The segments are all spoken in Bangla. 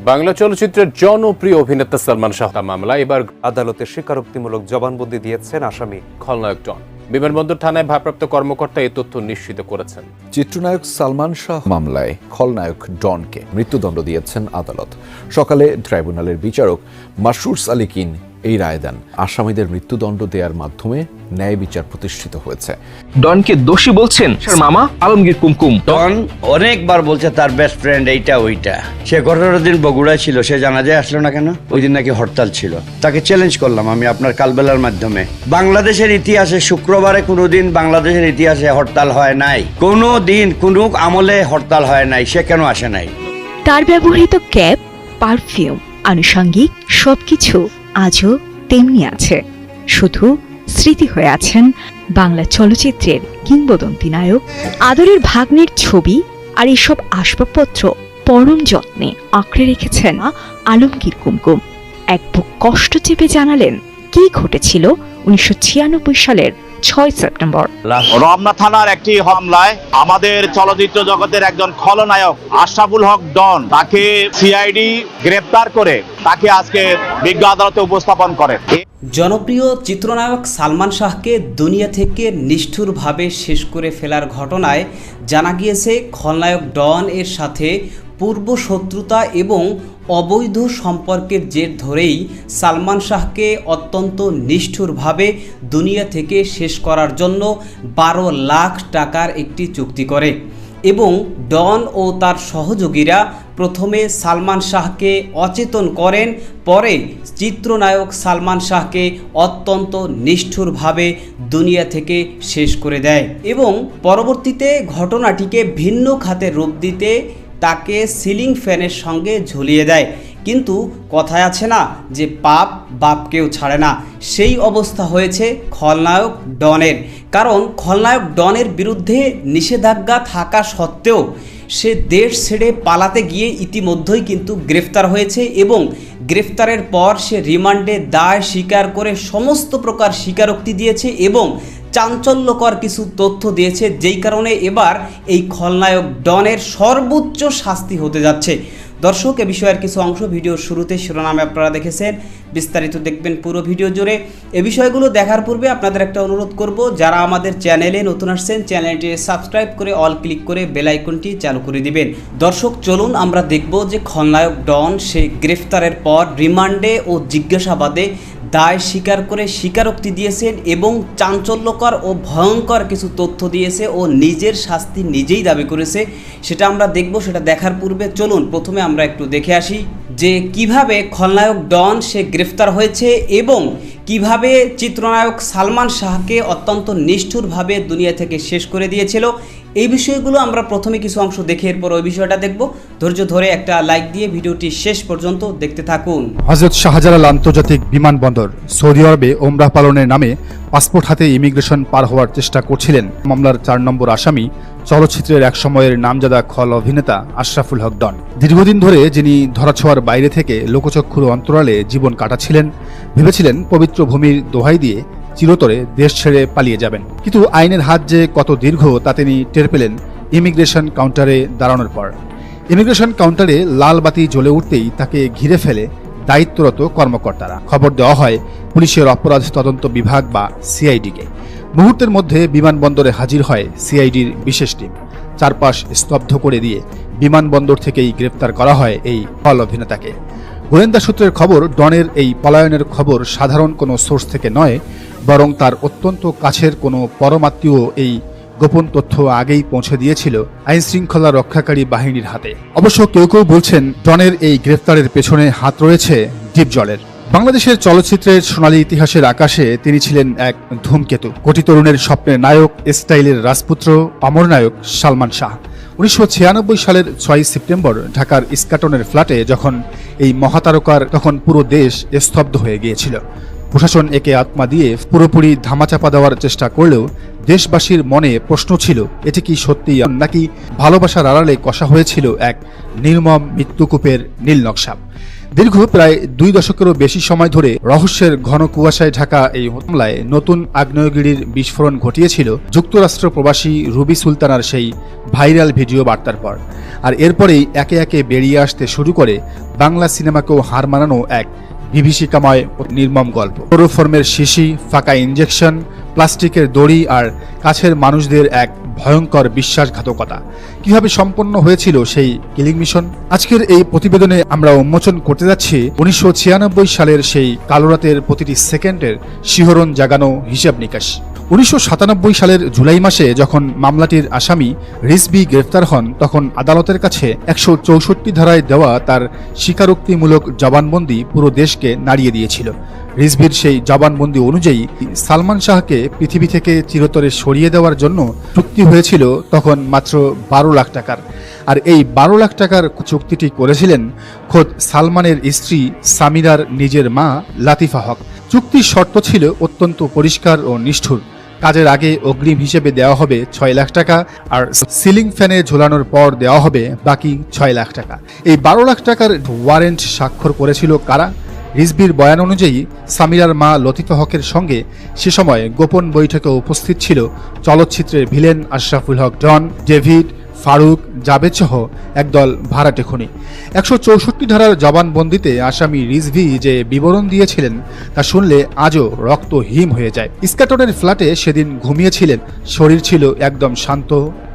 বাংলা চলচ্চিত্রের জনপ্রিয় অভিনেতা সালমান শাহ মামলায় এবার আদালতে স্বীকারোক্তিমূলক জবানবন্দি দিয়েছেন আসামি। খলনায়ক ডন বিমানবন্দর থানায় ভারপ্রাপ্ত কর্মকর্তা এই তথ্য নিশ্চিত করেছেন। চিত্রনায়ক সালমান শাহ মামলায় খলনায়ক ডনকে মৃত্যুদণ্ড দিয়েছেন আদালত। সকালে ট্রাইব্যুনালের বিচারক মাসরুর আলিকিন এই রায় দেন। আসামিদের মৃত্যুদণ্ড দেওয়ার মাধ্যমে ন্যায় বিচার প্রতিষ্ঠিত হয়েছে। ডনকে দোষী বলছেন মামা আলমগীর কুমকুম। ডন অনেকবার বলছে তার বেস্ট ফ্রেন্ড এইটা ওইটা। সে 11 দিন বগুড়া ছিল, সে জানাজায় আসলো না কেন? ওই দিন নাকি হরতাল ছিল। তাকে চ্যালেঞ্জ করলাম আমি আপনার কালবেলার মাধ্যমে, বাংলাদেশের ইতিহাসে শুক্রবারে কোনোদিন বাংলাদেশের ইতিহাসে হরতাল হয় নাই, কোনো দিন কোনো আমলে হরতাল হয় নাই, সে কেন আসে নাই? তার ব্যবহৃত ক্যাপ, পারফিউম, আনুষঙ্গিক সবকিছু আজও তেমনি আছে, শুধু স্মৃতি হয়ে আছেন বাংলা চলচ্চিত্রের কিংবদন্তি নায়ক। আদরের ভাগ্নের ছবি আর এসব আসবাবপত্র পরম যত্নে আঁকড়ে রেখেছেন আলমগীর কুমকুম। এক বুক কষ্ট চেপে জানালেন কি ঘটেছিল 1996 সালের 6 সেপ্টেম্বর। রমনা থানার একটি হামলায় আমাদের চলচ্চিত্র জগতের একজন খলনায়ক আশরাফুল হক ডন, তাকে সিআইডি গ্রেপ্তার করে তাকে আজকে বিজ্ঞ আদালতে উপস্থাপন করে। জনপ্রিয় চিত্রনায়ক সালমান শাহকে দুনিয়া থেকে নিষ্ঠুরভাবে শেষ করে ফেলার ঘটনায় জানা গিয়েছে খলনায়ক ডন এর সাথে পূর্ব শত্রুতা এবং অবৈধ সম্পর্কের জের ধরেই সালমান শাহকে অত্যন্ত নিষ্ঠুরভাবে দুনিয়া থেকে শেষ করার জন্য 12 লাখ টাকার একটি চুক্তি করে এবং ডন ও তার সহযোগীরা প্রথমে সালমান শাহকে অচেতন করেন, পরে চিত্রনায়ক সালমান শাহকে অত্যন্ত নিষ্ঠুরভাবে দুনিয়া থেকে শেষ করে দেয় এবং পরবর্তীতে ঘটনাটিকে ভিন্ন খাতে রূপ দিতে তাকে সিলিং ফ্যানের সঙ্গে ঝুলিয়ে দেয়। কিন্তু কথায় আছে না যে পাপ বাপকেও ছাড়ে না, সেই অবস্থা হয়েছে খলনায়ক ডনের। কারণ খলনায়ক ডনের বিরুদ্ধে নিষেধাজ্ঞা থাকা সত্ত্বেও সে দেশ ছেড়ে পালাতে গিয়ে ইতিমধ্যেই কিন্তু গ্রেফতার হয়েছে এবং গ্রেফতারের পর সে রিমান্ডে দায় স্বীকার করে সমস্ত প্রকার স্বীকারোক্তি দিয়েছে এবং চাঞ্চল্যকর কিছু তথ্য দিয়েছে, যেই কারণে এবার এই খলনায়ক ডনের সর্বোচ্চ শাস্তি হতে যাচ্ছে। দর্শক, এ বিষয়ের কিছু অংশ ভিডিওর শুরুতে শিরোনামে আপনারা দেখেছেন, বিস্তারিত দেখবেন পুরো ভিডিও জুড়ে। এ বিষয়গুলো দেখার পূর্বে আপনাদের একটা অনুরোধ করব, যারা আমাদের চ্যানেলে নতুন আসছেন চ্যানেলটি সাবস্ক্রাইব করে অল ক্লিক করে বেল আইকনটি চালু করে দিবেন। দর্শক, চলুন আমরা দেখব যে খলনায়ক ডন সে গ্রেফতারের পর রিমান্ডে ও জিজ্ঞাসাবাদে দায় স্বীকার করে স্বীকারোক্তি দিয়েছেন এবং চাঞ্চল্যকর ও ভয়ঙ্কর কিছু তথ্য দিয়েছে ও নিজের শাস্তি নিজেই দাবি করেছে। সেটা আমরা দেখব। সেটা দেখার পূর্বে চলুন প্রথমে আমরা একটু দেখে আসি যে কিভাবে খলনায়ক ডন সে গ্রেফতার হয়েছে এবং কিভাবে চিত্রনায়ক সালমান শাহকে অত্যন্ত নিষ্ঠুরভাবে দুনিয়া থেকে শেষ করে দিয়েছিল। এই বিষয়গুলো আমরা প্রথমে কিছু অংশ দেখে এরপর ওই বিষয়টা দেখব। ধৈর্য ধরে একটা লাইক দিয়ে ভিডিওটি শেষ পর্যন্ত দেখতে থাকুন। হযরত শাহজালাল আন্তর্জাতিক বিমানবন্দর সৌদি আরবে ওমরাহ পালনের নামে পাসপোর্ট হাতে ইমিগ্রেশন পার হওয়ার চেষ্টা করছিলেন মামলার 4 নম্বর আসামি চলচ্চিত্রের এক সময়ের নামজাদা খল অভিনেতা আশরাফুল হক ডন। দীর্ঘদিন ধরে যিনি ধরাছোঁয়ার বাইরে থেকে লোকচক্ষুর অন্তরালে জীবন কাটাচ্ছিলেন, ভেবেছিলেন পবিত্র ভূমির দোহাই দিয়ে চিরতরে দেশ ছেড়ে পালিয়ে যাবেন। কিন্তু আইনের হাত যে কত দীর্ঘ তা তিনি টের পেলেন ইমিগ্রেশন কাউন্টারে দাঁড়ানোর পর। ইমিগ্রেশন কাউন্টারে লাল বাতি জ্বলে উঠতেই তাকে ঘিরে ফেলে দায়িত্বরত কর্মকর্তারা। খবর দেওয়া হয় পুলিশের অপরাধ তদন্ত বিভাগ বা সিআইডিকে। মুহূর্তের মধ্যে বিমানবন্দরে হাজির হয় সিআইডির বিশেষ টিম। চারপাশ স্তব্ধ করে দিয়ে বিমানবন্দর থেকেই গ্রেফতার করা হয় এই খল অভিনেতাকে। গোয়েন্দা সূত্রের খবর, ডনের এই পলায়নের খবর সাধারণ কোনো সোর্স থেকে নয়, বরং তার অত্যন্ত কাছের কোনো পরমাত্মীয় এই গোপন তথ্য আগেই পৌঁছে দিয়েছিল আইন শৃঙ্খলা রক্ষাকারী বাহিনীর হাতে। অবশ্য কেউ কেউ বলছেন ডনের এই গ্রেফতারের পেছনে হাত রয়েছে ডিপ জলের। বাংলাদেশের চলচ্চিত্রের সোনালী ইতিহাসের আকাশে তিনি ছিলেন এক ধূমকেতু, কোটি তরুণের স্বপ্নের নায়ক, স্টাইলের রাজপুত্র, অমর নায়ক সালমান শাহ। 1996 সালের 6 সেপ্টেম্বর ঢাকার ইস্কাটনের ফ্ল্যাটে যখন এই মহাতারকার, তখন পুরো দেশ স্তব্ধ হয়ে গিয়েছিল। প্রশাসন একে আত্মা দিয়ে পুরোপুরি ধামাচাপা দেওয়ার চেষ্টা করলেও দেশবাসীর মনে প্রশ্ন ছিল, এটি কি সত্যি নাকি ভালোবাসার আড়ালে কষা হয়েছিল এক নির্মম মৃত্যুকূপের নীল নকশা। দীর্ঘ প্রায় 2 দশকেরও বেশি সময় ধরে রহস্যের ঘন কুয়াশায় ঢাকা এই হামলায় নতুন আগ্নেয়গিরির বিস্ফোরণ ঘটিয়েছিল যুক্তরাষ্ট্র প্রবাসী রুবি সুলতানার সেই ভাইরাল ভিডিও বার্তার পর। আর এরপরেই একে একে বেরিয়ে আসতে শুরু করে বাংলা সিনেমাকেও হার মানানো এক বিভীষিকাময় ও নির্মম গল্প। ক্লোরোফর্মের শিশি, ফাঁকা ইঞ্জেকশন, প্লাস্টিকের দড়ি আর কাছের মানুষদের এক ভয়ঙ্কর বিশ্বাসঘাতকতা। কিভাবে সম্পন্ন হয়েছিল সেই কিলিং মিশন? আজকের এই প্রতিবেদনে আমরা উন্মোচন করতে যাচ্ছি 1996 সালের সেই কালো রাতের প্রতিটি সেকেন্ডের শিহরণ জাগানো হিসাব নিকাশ। 1997 সালের জুলাই মাসে যখন মামলাটির আসামি রিজভী গ্রেফতার হন, তখন আদালতের কাছে 164 ধারায় দেওয়া তার স্বীকারোক্তিমূলক জবানবন্দি পুরো দেশকে নাড়িয়ে দিয়েছিল। রিজভীর সেই জবানবন্দি অনুযায়ী সালমান শাহকে পৃথিবী থেকে চিরতরে সরিয়ে দেওয়ার জন্য চুক্তি হয়েছিল তখন মাত্র 12 লাখ টাকার। আর এই 12 লাখ টাকার চুক্তিটি করেছিলেন খোদ সালমানের স্ত্রী সামিরার নিজের মা লাতিফা হক। চুক্তির শর্ত ছিল অত্যন্ত পরিষ্কার ও নিষ্ঠুর। কাজের আগে অগ্রিম হিসেবে দেওয়া হবে 6 লাখ টাকা, আর সিলিং ফ্যানে ঝোলানোর পর দেওয়া হবে বাকি 6 লাখ টাকা। এই 12 লাখ টাকার ওয়ারেন্ট স্বাক্ষর করেছিল কারা? রিজভীর বয়ান অনুযায়ী সামিরার মা লতিফা হকের সঙ্গে সে সময় গোপন বৈঠকে উপস্থিত ছিল চলচ্চিত্রের ভিলেন আশরাফুল হক ডন, ডেভিড, ফারুক, জাবেদ সহ একদল ভাড়াটে খুনি। 164 ধারার জবানবন্দিতে আসামি রিজভী যে বিবরণ দিয়েছিলেন তা শুনলে আজও রক্ত হিম হয়ে যায়। ইস্কাটনের ফ্ল্যাটে সেদিন ঘুমিয়েছিলেন, শরীর ছিল একদম শান্ত,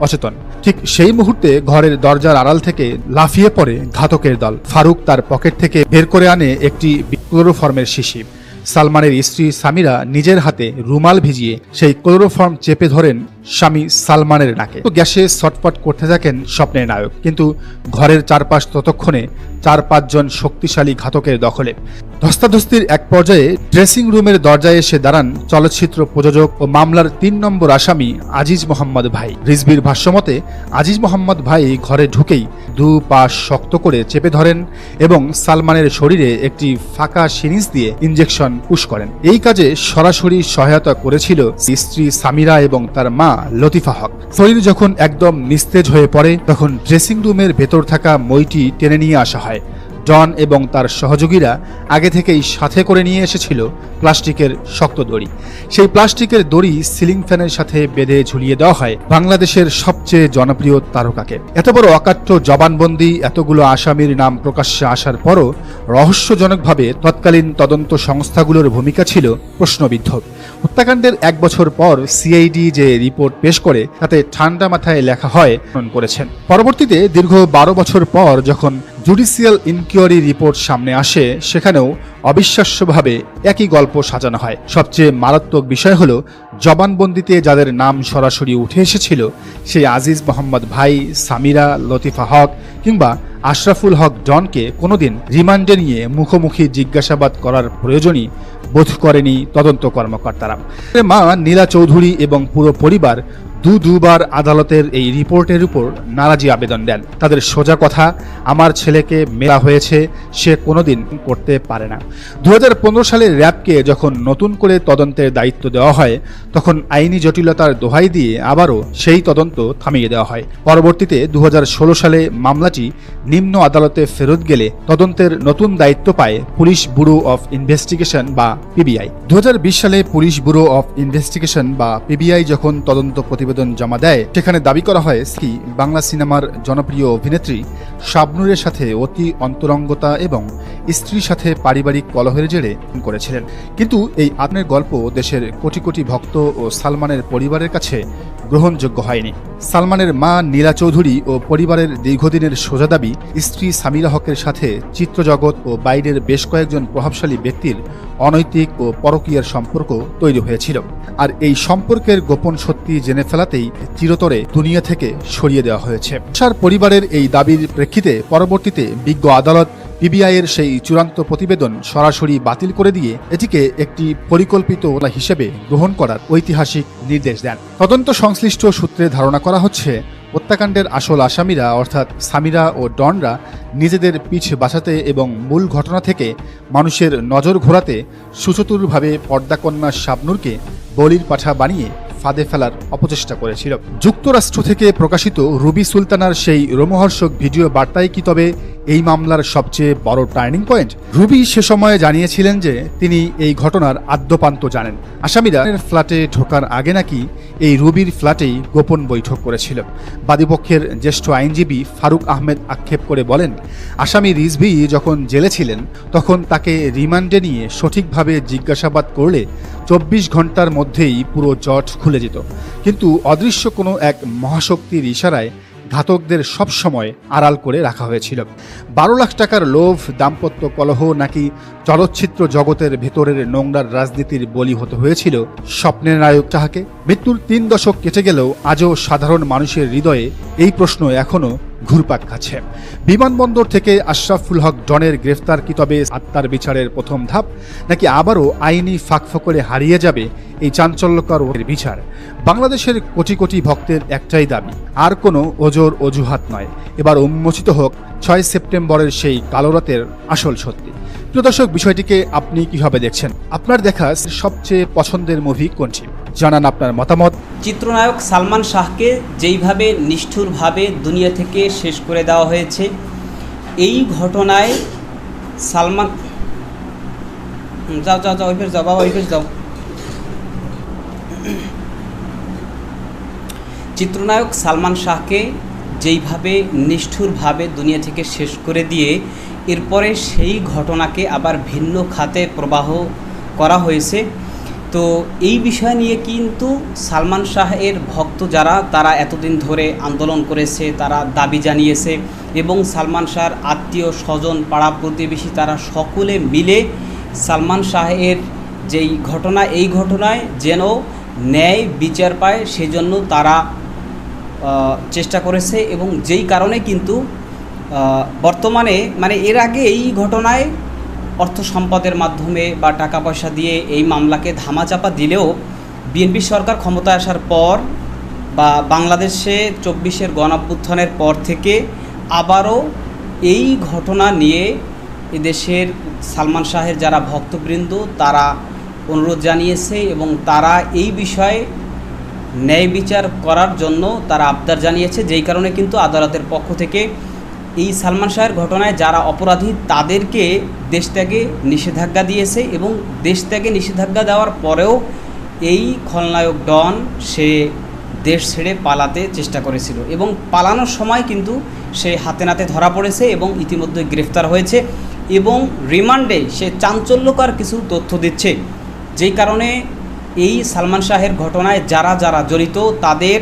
অচেতন। ঠিক সেই মুহূর্তে ঘরের দরজার আড়াল থেকে লাফিয়ে পড়ে ঘাতকের দল। ফারুক তার পকেট থেকে বের করে আনে একটি ক্লোরোফর্মের শিশি। সালমানের স্ত্রী সামিরা নিজের হাতে রুমাল ভিজিয়ে সেই ক্লোরোফর্ম চেপে ধরেন স্বামী সালমানের নাকে। গ্যাসে ছটফট করতে থাকেন স্বপ্নের নায়ক, কিন্তু ঘরের চারপাশ ততক্ষণে 4-5 জন শক্তিশালী ঘাতকের দখলে। ধস্তাধস্তির এক পর্যায়ে ড্রেসিং রুমের দরজায় এসে দাঁড়ান চলচ্চিত্র প্রযোজক ও মামলার 3 নম্বর আসামি আজিজ মোহাম্মদ ভাই। রিজভীর ভাষ্যমতে আজিজ মোহাম্মদ ভাই ঘরে ঢুকেই 2 পা শক্ত করে চেপে ধরেন এবং সালমানের শরীরে একটি ফাঁকা সিরিঞ্জ দিয়ে ইঞ্জেকশন পুশ করেন। এই কাজে সরাসরি সহায়তা করেছিল স্ত্রী সামিরা এবং তার মা লতিফা হক। শরীর যখন একদম নিস্তেজ হয়ে পড়ে, তখন ড্রেসিং রুমের ভেতর থাকা মইটি টেনে নিয়ে আসা হয়। জন এবং তার সহযোগীরা আগে থেকেই সাথে করে নিয়ে এসেছিল প্লাস্টিকের শক্ত দড়ি। সেই প্লাস্টিকের দড়ি সিলিং ফ্যানের সাথে বেঁধে ঝুলিয়ে দেওয়া হয় বাংলাদেশের সবচেয়ে জনপ্রিয় তারকাকে। এত বড় অকাট্য জবানবন্দি, এতগুলো আসামির নাম প্রকাশ্যে আসার পরও রহস্যজনকভাবে তৎকালীন তদন্ত সংস্থাগুলোর ভূমিকা ছিল প্রশ্নবিদ্ধ। হত্যাকাণ্ডের 1 বছর পর সিআইডি যে রিপোর্ট পেশ করে তাতে ঠান্ডা মাথায় লেখা হয় করেছেন। পরবর্তীতে দীর্ঘ 12 বছর পর যখন জুডিশিয়াল ইনকোয়ারি রিপোর্ট সামনে আসে, সেখানেও অবিশ্বাস্যভাবে একই গল্প সাজানো হয়। সবচেয়ে মারাত্মক বিষয় হলো জবানবন্দিতে যাদের নাম সরাসরি উঠে এসেছিল, সেই আজিজ মোহাম্মদ ভাই, সামিরা, লতিফা হক কিংবা আশরাফুল হক ডনকে কোনোদিন রিমান্ডে নিয়ে মুখোমুখি জিজ্ঞাসাবাদ করার প্রয়োজনই বোধ করেনি তদন্ত কর্মকর্তারা। মা নীলা চৌধুরী এবং পুরো পরিবার দুবার আদালতের এই রিপোর্টের উপর নারাজি আবেদন দেন। তাদের সোজা কথা, আমার ছেলেকে মেরা হয়েছে, সে কোনোদিন করতে পারে না। 2015 সালে র্যাবকে যখন নতুন করে তদন্তের দায়িত্ব দেওয়া হয়, তখন আইনি জটিলতার দোহাই দিয়ে আবারও সেই তদন্ত থামিয়ে দেওয়া হয়। পরবর্তীতে 2016 সালে মামলাটি নিম্ন আদালতে ফেরত গেলে তদন্তের নতুন দায়িত্ব পায় পুলিশ ব্যুরো অফ ইনভেস্টিগেশন বা পিবিআই। 2020 সালে পুলিশ ব্যুরো অফ ইনভেস্টিগেশন বা পিবিআই যখন তদন্ত প্রতিবেদন জমা দেয়, সেখানে দাবি করা হয় বাংলা সিনেমার জনপ্রিয় অভিনেত্রী শাবনূরের সাথে অতি অন্তরঙ্গতা এবং স্ত্রীর সাথে পারিবারিক কলহের জেরে করেছিলেন। কিন্তু এই আত্মের গল্প দেশের কোটি কোটি ভক্ত ও সালমানের পরিবারের কাছে গ্রহণযোগ্য হয়নি। সালমানের মা নীলা চৌধুরী ও পরিবারের দীর্ঘদিনের সোজা দাবি, স্ত্রী সামিরা হকের সাথে চিত্রজগৎ ও বাইরের বেশ কয়েকজন প্রভাবশালী ব্যক্তির অনৈতিক ও পরকীয়ার সম্পর্ক তৈরি হয়েছিল। আর এই সম্পর্কের গোপন সত্যি জেনে ফেলাতেই চিরতরে দুনিয়া থেকে সরিয়ে দেওয়া হয়েছে। পরিবারের এই দাবির প্রেক্ষিতে পরবর্তীতে বিজ্ঞ আদালত পিবিআইয়ের সেই চূড়ান্ত প্রতিবেদন সরাসরি বাতিল করে দিয়ে এটিকে একটি পরিকল্পিত হিসেবে গ্রহণ করার ঐতিহাসিক নির্দেশ দেন। তদন্ত সংশ্লিষ্ট সূত্রে ধারণা করা হচ্ছে, হত্যাকাণ্ডের আসল আসামিরা অর্থাৎ সামিরা ও ডনরা নিজেদের পিঠ বাঁচাতে এবং মূল ঘটনা থেকে মানুষের নজর ঘোরাতে সুচতুরভাবে পর্দাকন্যা শাবনূরকে বলির পাঠা বানিয়ে ফাঁদে ফেলার অপচেষ্টা করেছিল। যুক্তরাষ্ট্র থেকে প্রকাশিত রুবি সুলতানার সেই রোমহর্ষক ভিডিও বার্তায় কি তবে এই মামলার সবচেয়ে বড় টার্নিং পয়েন্ট? রুবি সে সময়ে জানিয়েছিলেন যে তিনি এই ঘটনার আদ্যপান্ত জানেন। আসামিরা ফ্ল্যাটে ঢোকার আগে নাকি এই রুবির ফ্ল্যাটেই গোপন বৈঠক করেছিল। বাদীপক্ষের জ্যেষ্ঠ আইনজীবী ফারুক আহমেদ আক্ষেপ করে বলেন, আসামি রিজভী যখন জেলে ছিলেন তখন তাকে রিমান্ডে নিয়ে সঠিকভাবে জিজ্ঞাসাবাদ করলে 24 ঘন্টার মধ্যেই পুরো জট খুলে যেত। কিন্তু অদৃশ্য কোনো এক মহাশক্তির ইশারায় ঘাতকদের সবসময় আড়াল করে রাখা হয়েছিল। 12 লাখ টাকার লোভ, দাম্পত্য কলহ নাকি চলচ্চিত্র জগতের ভেতরের নোংরার রাজনীতির বলি হতে হয়েছিল স্বপ্নের নায়ক শাহকে? মৃত্যুর 3 দশক কেটে গেলেও আজও সাধারণ মানুষের হৃদয়ে এই প্রশ্ন এখনও ঘুরপাক খাচ্ছে। বিমানবন্দর থেকে আশরাফুল হক ডনের গ্রেফতার কি তবে আত্মার বিচারের প্রথম ধাপ, নাকি আবারও আইনি ফাঁকফোকরে হারিয়ে যাবে এই চাঞ্চল্যকর বিচার? বাংলাদেশের কোটি কোটি ভক্তের একটাই দাবি, আর কোনো ওজোর অজুহাত নয়। এবার উন্মোচিত হোক 6 সেপ্টেম্বরের সেই কালো রাতের আসল সত্যি। প্রিয় দর্শক, বিষয়টিকে আপনি কিভাবে দেখছেন? আপনার দেখা সবচেয়ে পছন্দের মুভি কোনটি? জানান আপনার মতামত। চিত্রনায়ক সালমান শাহকে যেইভাবে নিষ্ঠুরভাবে দুনিয়া থেকে শেষ করে দেওয়া হয়েছে, এই ঘটনায় সালমান যাও যাও যাও ওই যাও বাবা, ওই যাও। চিত্রনায়ক সালমান শাহকে যেইভাবে নিষ্ঠুরভাবে দুনিয়া থেকে শেষ করে দিয়ে এরপরে সেই ঘটনাকে আবার ভিন্ন খাতে প্রবাহ করা হয়েছে। তো এই বিষয় নিয়ে কিন্তু সালমান শাহের ভক্ত যারা, তারা এতদিন ধরে আন্দোলন করেছে, তারা দাবি জানিয়েছে এবং সালমান শাহর আত্মীয় স্বজন, পাড়া প্রতিবেশী তারা সকলে মিলে সালমান শাহের যেই ঘটনা, এই ঘটনায় যেন ন্যায় বিচার পায় সেজন্য তারা চেষ্টা করেছে। এবং যেই কারণে কিন্তু বর্তমানে মানে এর আগে এই ঘটনায় অর্থ সম্পদের মাধ্যমে বা টাকা পয়সা দিয়ে এই মামলাকে ধামাচাপা দিলেও বিএনপি সরকার ক্ষমতায় আসার পর বা বাংলাদেশে 24-এর গণঅভ্যুত্থানের পর থেকে আবারও এই ঘটনা নিয়ে এদেশের সালমান শাহের যারা ভক্তবৃন্দ তারা অনুরোধ জানিয়েছে এবং তারা এই বিষয়ে ন্যায় বিচার করার জন্য তারা আবদার জানিয়েছে। যেই কারণে কিন্তু আদালতের পক্ষ থেকে এই সালমান শাহের ঘটনায় যারা অপরাধী তাদেরকে দেশ ত্যাগে নিষেধাজ্ঞা দিয়েছে এবং দেশ ত্যাগে নিষেধাজ্ঞা দেওয়ার পরেও এই খলনায়ক ডন সে দেশ ছেড়ে পালাতে চেষ্টা করেছিল এবং পালানোর সময় কিন্তু সে হাতে নাতে ধরা পড়েছে এবং ইতিমধ্যে গ্রেফতার হয়েছে এবং রিমান্ডে সে চাঞ্চল্যকর কিছু তথ্য দিচ্ছে। যেই কারণে এই সালমান শাহের ঘটনায় যারা যারা জড়িত তাদের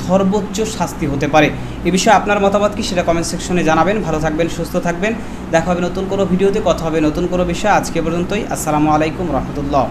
সর্বোচ্চ শাস্তি হতে পারে। এ বিষয়ে আপনার মতামত কি সেটা কমেন্ট সেকশনে জানাবেন। ভালো থাকবেন, সুস্থ থাকবেন। দেখা হবে নতুন কোনো ভিডিওতে, কথা হবে নতুন কোনো বিষয়। আজকে পর্যন্তই। আসসালামু আলাইকুম রহমতুল্লাহ।